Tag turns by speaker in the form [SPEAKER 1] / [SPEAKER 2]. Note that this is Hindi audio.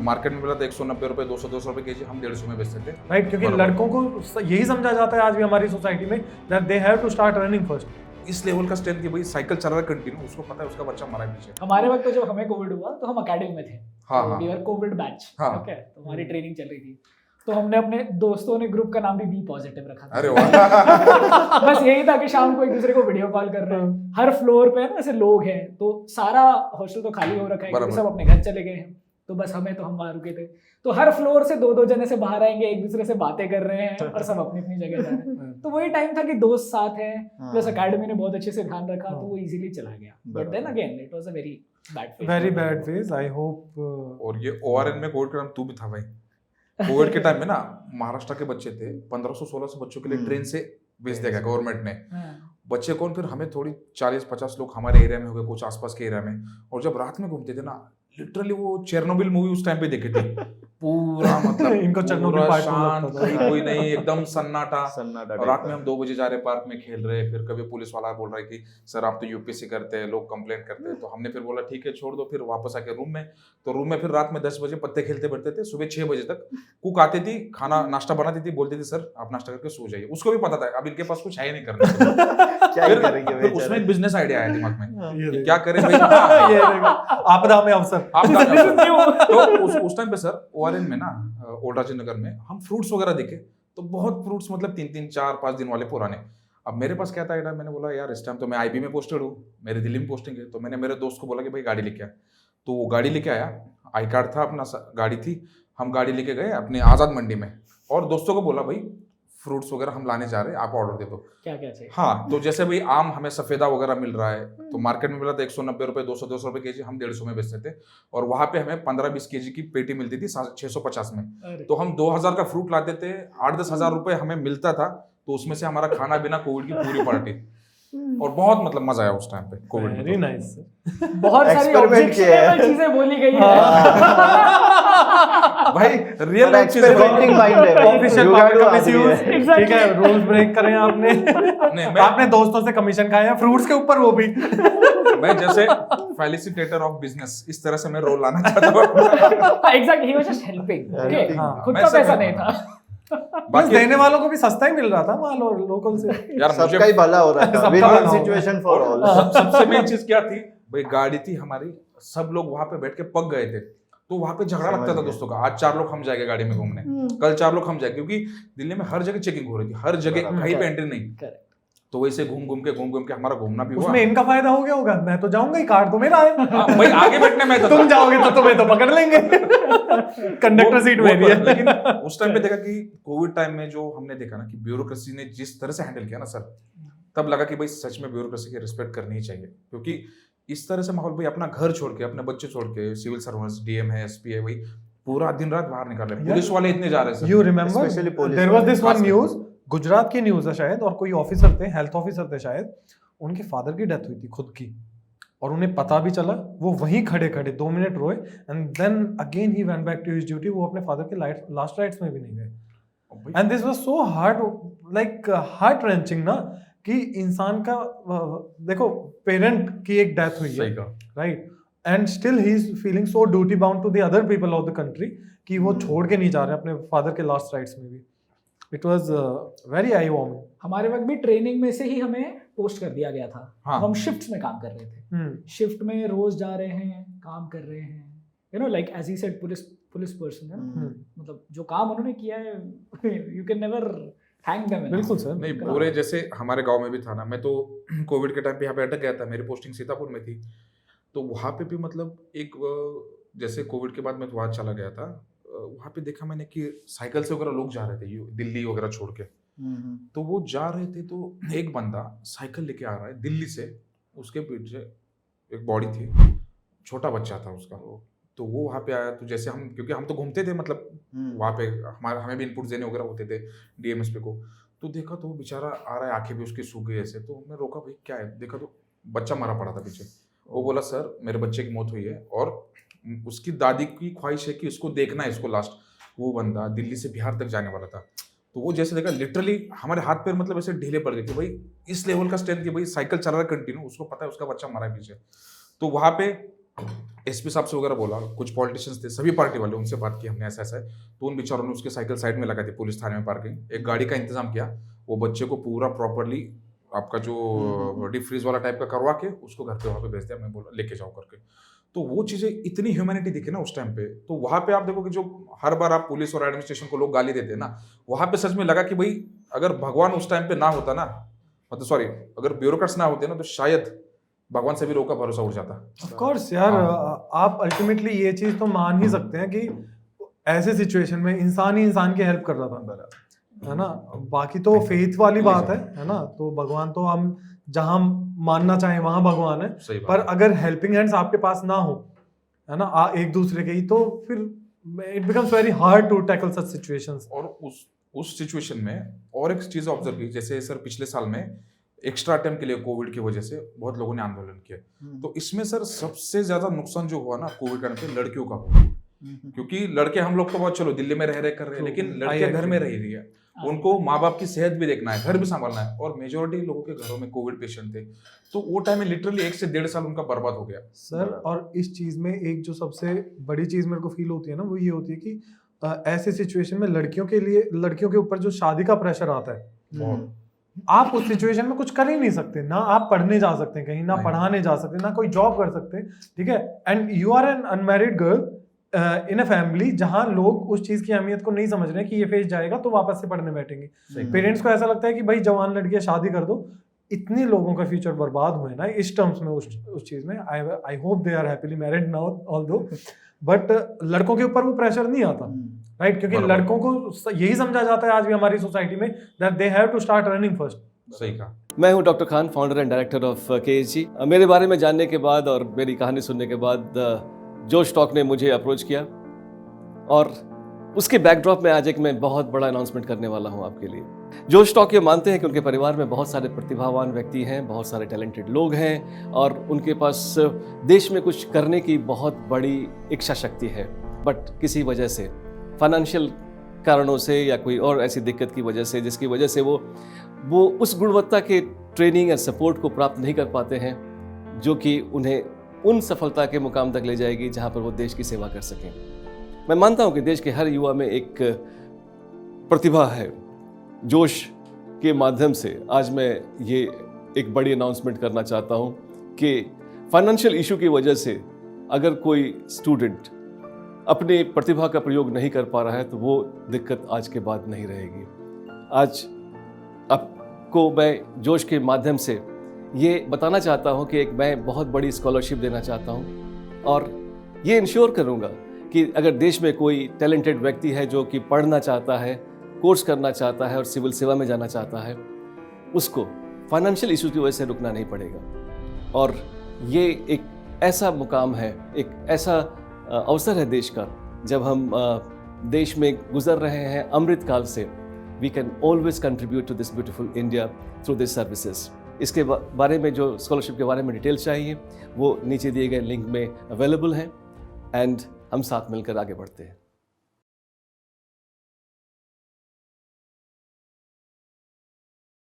[SPEAKER 1] तो मार्केट में मिला था 190 रुपए 200 रुपए केजी, हम 150 में बेचते थे।
[SPEAKER 2] राइट, क्योंकि लड़कों को यही समझा जाता है आज भी हमारी सोसाइटी में that they have to start running first.
[SPEAKER 1] इस लेवल का स्ट्रेंथ कि भाई साइकिल चल रहा है कंटिन्यू, उसको पता है उसका बच्चा मरा है पीछे।
[SPEAKER 3] हमारे वक्त तो जब हमें कोविड हुआ तो हम अकेडमी में थे,
[SPEAKER 1] हाँ, हाँ।
[SPEAKER 3] वी वर कोविड बैच,
[SPEAKER 1] हाँ।
[SPEAKER 3] ओके, तो हमारी ट्रेनिंग चल रही थी, तो हमने अपने दोस्तों ने ग्रुप का नाम भी बी पॉजिटिव रखा था।
[SPEAKER 1] अरे वाह।
[SPEAKER 3] बस यही था कि शाम को एक दूसरे को वीडियो कॉल कर रहे हैं, हर फ्लोर पे ना ऐसे लोग हैं, तो सारा हॉस्टल तो खाली हो रखा है क्योंकि सब अपने घर चले गए हैं, तो बस हम वहां रुके थे। तो हर फ्लोर से दो जने से बाहर आएंगे, एक दूसरे से बातें कर रहे हैं और सब अपनी अपनी जगह जा रहे हैं। तो वही टाइम था कि दोस्त साथ हैं, प्लस अकेडमी ने बहुत अच्छे से ध्यान रखा, तो वो इजीली चला गया। But then again it was a very bad phase. I hope.
[SPEAKER 1] और ये ओआरएन में कोविड के टाइम तू भी था भाई। कोविड के टाइम में ना महाराष्ट्र के बच्चे थे, 1500-1600 बच्चों के लिए ट्रेन से भेज देगा गवर्नमेंट ने। बच्चे कौन, फिर हमें थोड़ी 40-50 लोग हमारे एरिया में हो गए, कुछ आसपास के एरिया में। और जब रात में घूमते थे ना, लिटरली वो चेरनोबिल मूवी उस टाइम पे देखे थे। पूरा मतलब
[SPEAKER 2] इनको चेरनोबिल पार्ट
[SPEAKER 1] शांत, कोई नहीं, एकदम सन्नाटा। और रात में हम 2 बजे जा रहे पार्क में खेल रहे, फिर कभी पुलिस वाला बोल रहा है कि सर आप तो यूपीएससी करते हैं, लोग कंप्लेंट करते हैं। तो हमने फिर बोला ठीक है छोड़ दो, फिर वापस आके रूम में। तो रूम में फिर रात में 10 बजे पत्ते खेलते बैठते थे, सुबह 6 बजे तक कुक आती थी, खाना नाश्ता बनाती थी, बोलती थी सर आप नाश्ता करके सो जाइए। उसको भी पता था अब इनके पास कुछ है ही नहीं करने। फिर उसमें एक बिजनेस आइडिया आया दिमाग में, क्या करें भाई।
[SPEAKER 2] आपदा में अवसर।
[SPEAKER 1] तो उस टाइम पे सर ओआरएन में ना, ओल्ड राजेंद्र नगर में हम फ्रूट्स वगैरह देखे, तो बहुत फ्रूट्स मतलब 3-3, 4-5 दिन वाले पुराने। अब मेरे पास क्या था आइडिया, मैंने बोला यार इस टाइम तो मैं आईबी में पोस्टेड हूँ, मेरे दिल्ली में पोस्टिंग है। तो मैंने मेरे दोस्त को बोला कि भाई गाड़ी लेके आ। तो वो गाड़ी लेके आया, आई कार्ड था अपना, गाड़ी थी, हम गाड़ी लेके गए अपने आज़ाद मंडी में, और दोस्तों को बोला भाई फ्रूट्स वगैरह हम लाने जा रहे हैं, आप ऑर्डर दे दो,
[SPEAKER 3] क्या चाहिए।
[SPEAKER 1] हाँ, तो जैसे भाई आम हमें सफेदा वगैरह मिल रहा है, तो मार्केट में मिला था 190 रुपए 200 रुपए केजी, हम 150 में बेचते थे। और वहां पे हमें 15-20 केजी की पेटी मिलती थी 650 में। तो हम 2000 का फ्रूट लाते थे, 8-10 हजार रुपए हमें मिलता था। तो उसमें से हमारा खाना बिना कोविड की पूरी पार्टी, और बहुत मतलब मजा आया उस टाइम पे कोविड में।
[SPEAKER 2] Very nice.
[SPEAKER 3] बहुत सारी ऑब्जेक्शनेबल चीजें बोली गई है
[SPEAKER 1] भाई, रियल
[SPEAKER 4] एक्सपेरिमेंटिंग माइंड है,
[SPEAKER 2] ऑफिशियल पावर का मिसयूज। ठीक है, रूल्स ब्रेक करें आपने। आपने दोस्तों से कमीशन खाया फ्रूट्स के ऊपर, वो भी।
[SPEAKER 1] मैं जैसे फैसिलिटेटर ऑफ बिजनेस, इस तरह से मैं रोल लाना चाहता हूँ।
[SPEAKER 3] Exactly, he was just helping, okay, खुद
[SPEAKER 1] मैं
[SPEAKER 3] का
[SPEAKER 1] सब
[SPEAKER 3] पैसा
[SPEAKER 1] कर
[SPEAKER 3] नहीं
[SPEAKER 1] रहा
[SPEAKER 3] था।
[SPEAKER 2] बस देने वालों को भी सस्ता ही मिल रहा था माल, और लोकल से
[SPEAKER 1] यार
[SPEAKER 4] सबका ही भला हो रहा था,
[SPEAKER 2] सबका
[SPEAKER 4] विन
[SPEAKER 2] भला
[SPEAKER 4] विन
[SPEAKER 2] हो
[SPEAKER 4] सिचुएशन फॉर ऑल।
[SPEAKER 1] सबसे मेन चीज क्या थी भाई, गाड़ी थी हमारी, सब लोग वहां पे बैठ के पक गए थे। तो वहां पे झगड़ा लगता था दोस्तों का, आज 4 लोग हम जाएंगे गाड़ी में घूमने, कल 4 लोग हम जाएंगे, क्योंकि दिल्ली में हर जगह चेकिंग हो रही थी, हर जगह कहीं पे एंट्री नहीं। तो वैसे घूम घूम के हमारा घूमना भी हुआ।
[SPEAKER 2] उसमें इनका फायदा हो गया होगा, मैं तो जाऊंगा ही, कार्ड तो मेरा है।
[SPEAKER 1] भाई आगे बैठने में
[SPEAKER 2] तुम जाओगे तो तुम्हें तो पकड़ लेंगे, कंडक्टर सीट मेरी है।
[SPEAKER 1] लेकिन उस टाइम पे देखा कि कोविड टाइम में जो हमने देखा ना कि ब्यूरोक्रेसी ने जिस तरह से हैंडल किया ना सर, तब लगा कि भाई सच में ब्यूरोक्रेसी की रिस्पेक्ट करनी ही चाहिए। क्योंकि इस तरह से माहौल, भाई अपना घर छोड़ के, अपने बच्चे छोड़ के, सिविल सर्वेंट्स, डीएम है, एसपी है, भाई पूरा दिन रात बाहर निकाल रहे हैं, पुलिस वाले इतने जा रहे हैं।
[SPEAKER 2] You remember there was this one news, Gujarat की न्यूज है शायद, और कोई ऑफिसर थे, हेल्थ ऑफिसर थे शायद, उनके फादर की डेथ हुई थी खुद की, और उन्हें पता भी चला, वो वहीं खड़े 2 मिनट रोए, and then again he went back to his duty. वो अपने फादर के लास्ट राइट्स में भी नहीं गए। And this was so hard, like heart wrenching ना, कि इंसान का देखो, पेरेंट की एक डेथ हुई है, right, and still he is feeling so duty bound to the other people of the country कि वो छोड़ के नहीं जा रहे अपने फादर के लास्ट राइट्स में भी। It was very I warming.
[SPEAKER 3] हमारे वक्त भी ट्रेनिंग में से ही हमें पोस्ट कर दिया गया था।
[SPEAKER 1] हाँ।
[SPEAKER 3] हम शिफ्ट्स में काम कर रहे थे, शिफ्ट में रोज जा रहे हैं, काम कर रहे हैं, you know, like as he said, police person है, मतलब जो काम उन्होंने किया है, you can never thank them.
[SPEAKER 2] बिल्कुल सर।
[SPEAKER 1] नहीं, पूरे जैसे हमारे गांव में भी था ना, मैं तो कोविड के टाइम पे यहाँ पे अटक गया था, मेरी पोस्टिंग सीतापुर में थी। तो वहाँ पे भी मतलब एक, जैसे कोविड के बाद मैं वहाँ चला गया था, वहाँ पे देखा मैंने कि साइकिल से वगैरह लोग जा रहे थे दिल्ली वगैरह छोड़ के। तो वो जा रहे थे, तो एक बंदा साइकिल लेके आ रहा है दिल्ली से, उसके पीछे एक बॉडी थी, छोटा बच्चा था उसका। तो वो वहाँ पे आया, तो जैसे हम, क्योंकि हम तो घूमते थे, मतलब वहाँ पे हमें भी इनपुट देने वगैरह होते थे डीएमएसपी को। तो देखा तो बेचारा आ रहा है, आंखें भी उसकी सूख गई ऐसे। तो मैं रोका, भाई क्या है? देखा तो बच्चा मरा पड़ा था पीछे। वो बोला सर मेरे बच्चे की मौत हुई है, और उसकी दादी की ख्वाहिश है कि उसको देखना है, इसको लास्ट। वो बंदा दिल्ली से बिहार तक जाने वाला था। तो वो जैसे देखा, लिटरली हमारे हाथ पैर मतलब ऐसे ढीले पड़ गए कि भाई इस लेवल का स्ट्रेंथ कि भाई साइकिल चल रहा है कंटिन्यू, उसको पता है उसका बच्चा मरा है पीछे। तो वहाँ पे एसपी साहब से वगैरह बोला, कुछ पॉलिटिशियंस थे, सभी पार्टी वाले, उनसे बात की हमने ऐसा ऐसा है, तो उन बेचारों ने उसके साइकिल साइड में लगा दी, पुलिस थाने में पार्किंग, एक गाड़ी का इंतजाम किया, वो बच्चे को पूरा प्रॉपरली आपका जो डीप फ्रीज वाला टाइप का करवा के उसको घर पे वहाँ पे भेज दिया, मैं बोला लेके जाओ करके। तो वो चीजें इतनी ह्यूमैनिटी दिखी ना उस टाइम पे, तो वहाँ पे आप देखो कि जो हर बार आप पुलिस और एडमिनिस्ट्रेशन को लोग गाली देते हैं ना, वहाँ पे सच में लगा कि भाई अगर भगवान उस टाइम पे ना होता ना, मतलब सॉरी, अगर ब्यूरोक्रेट्स ना होते ना, तो शायद भगवान से भी लोगों का भरोसा उठ जाता।
[SPEAKER 2] ऑफ कोर्स यार, आप अल्टीमेटली ये चीज तो मान ही सकते हैं कि ऐसे सिचुएशन में इंसान ही इंसान की हेल्प कर रहा था, है ना। बाकी तो फेथ वाली बात है ना, तो भगवान तो हम जहां मानना चाहें वहां भगवान है, पर अगर हेल्पिंग हैंड्स आपके पास ना हो, है ना, एक दूसरे के ही, तो फिर it becomes very hard to tackle such situations.
[SPEAKER 1] और उस सिचुएशन में और एक चीज ऑब्जर्व की, जैसे सर पिछले साल में एक्स्ट्रा टाइम के लिए कोविड की वजह से बहुत लोगों ने आंदोलन किया, तो इसमें सर सबसे ज्यादा नुकसान जो हुआ ना कोविड टाइम पे लड़कियों का हुआ, क्योंकि लड़के हम लोग तो बहुत चलो दिल्ली में रह रहे कर रहे हैं, लेकिन लड़कियां घर में रह रही है, उनको माँ बाप की सेहत भी देखना है, घर भी संभालना है, और मेजोरिटी लोगों के घरों में कोविड पेशेंट थे, तो वो टाइम में लिटरली 1 से 1.5 साल उनका बर्बाद हो गया
[SPEAKER 2] सर। और इस चीज में एक जो सबसे बड़ी चीज मेरे को फील होती है ना, वो ये होती है कि ऐसे सिचुएशन में लड़कियों के ऊपर जो शादी का प्रेशर आता है, आप उस सिचुएशन में कुछ कर ही नहीं सकते, ना आप पढ़ने जा सकते हैं कहीं, ना पढ़ाने जा सकते, ना कोई जॉब कर सकते, ठीक है। And you are an unmarried girl in a family जहां लोग उस चीज की अहमियत को नहीं समझ रहे कि ये फेज जाएगा तो वापस से पढ़ने बैठेंगे। पेरेंट्स को ऐसा लगता है कि भाई जवान लड़कियां शादी कर दो। इतने लोगों का फ्यूचर बर्बाद हुए ना इस टर्म्स में, उस चीज में। I hope they are happily married now although, but लड़कों के ऊपर वो प्रेशर नहीं आता, राइट, क्योंकि लड़कों को यही समझा जाता है आज भी हमारी सोसाइटी में that they have to start earning first.
[SPEAKER 1] सही कहा।
[SPEAKER 5] मैं हूं doctor Khan, founder and director of KSG। मेरे बारे में जानने के बाद और मेरी कहानी सुनने के बाद जोश टॉक ने मुझे अप्रोच किया, और उसके बैकड्रॉप में आज एक मैं बहुत बड़ा अनाउंसमेंट करने वाला हूं आपके लिए। जोश टॉक ये मानते हैं कि उनके परिवार में बहुत सारे प्रतिभावान व्यक्ति हैं, बहुत सारे टैलेंटेड लोग हैं, और उनके पास देश में कुछ करने की बहुत बड़ी इच्छा शक्ति है, बट किसी वजह से, फाइनेंशियल कारणों से या कोई और ऐसी दिक्कत की वजह से, जिसकी वजह से वो उस गुणवत्ता के ट्रेनिंग और सपोर्ट को प्राप्त नहीं कर पाते हैं जो कि उन्हें उन सफलता के मुकाम तक ले जाएगी जहां पर वो देश की सेवा कर सकें। मैं मानता हूं कि देश के हर युवा में एक प्रतिभा है। जोश के माध्यम से आज मैं ये एक बड़ी अनाउंसमेंट करना चाहता हूं कि फाइनेंशियल इशू की वजह से अगर कोई स्टूडेंट अपनी प्रतिभा का प्रयोग नहीं कर पा रहा है तो वो दिक्कत आज के बाद नहीं रहेगी। आज आपको मैं जोश के माध्यम से ये बताना चाहता हूँ कि मैं बहुत बड़ी स्कॉलरशिप देना चाहता हूँ, और ये इंश्योर करूँगा कि अगर देश में कोई टैलेंटेड व्यक्ति है जो कि पढ़ना चाहता है, कोर्स करना चाहता है और सिविल सेवा में जाना चाहता है, उसको फाइनेंशियल इशू की वजह से रुकना नहीं पड़ेगा। और ये एक ऐसा मुकाम है, एक ऐसा अवसर है देश का, जब हम देश में गुजर रहे हैं अमृत काल से, we can always contribute to this beautiful India through this services. इसके बारे में जो स्कॉलरशिप के बारे में डिटेल्स चाहिए वो नीचे दिए गए लिंक में अवेलेबल हैं, एंड हम साथ मिलकर आगे बढ़ते हैं।